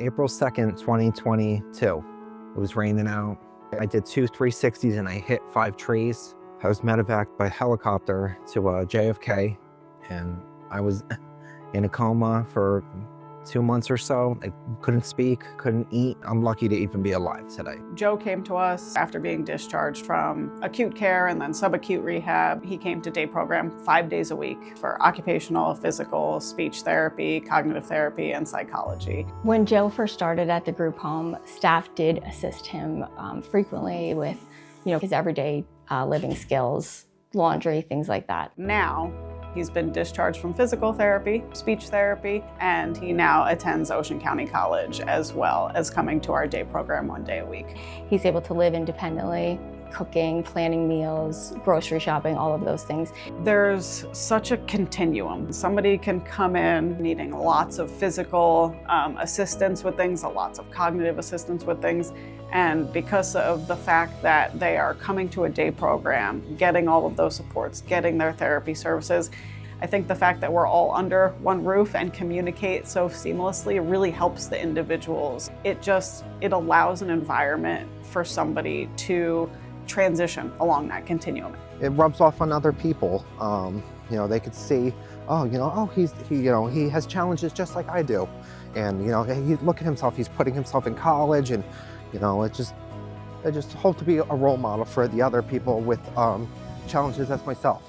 April 2nd, 2022. It was raining out. I did 2 360s and I hit 5 trees. I was medevaced by helicopter to JFK, and I was in a coma for 2 months or so. I couldn't speak, couldn't eat. I'm lucky to even be alive today. Joe came to us after being discharged from acute care and then subacute rehab. He came to day program 5 days a week for occupational, physical, speech therapy, cognitive therapy, and psychology. When Joe first started at the group home, staff did assist him frequently with, his everyday living skills, laundry, things like that. Now, he's been discharged from physical therapy, speech therapy, and he now attends Ocean County College as well as coming to our day program 1 day a week. He's able to live independently, cooking, planning meals, grocery shopping, all of those things. There's such a continuum. Somebody can come in needing lots of physical assistance with things, lots of cognitive assistance with things, and because of the fact that they are coming to a day program, getting all of those supports, getting their therapy services, I think the fact that we're all under one roof and communicate so seamlessly really helps the individuals. It allows an environment for somebody to transition along that continuum. It rubs off on other people. They could see, he has challenges just like I do. And, he look at himself, he's putting himself in college, and, I just hope to be a role model for the other people with challenges as myself.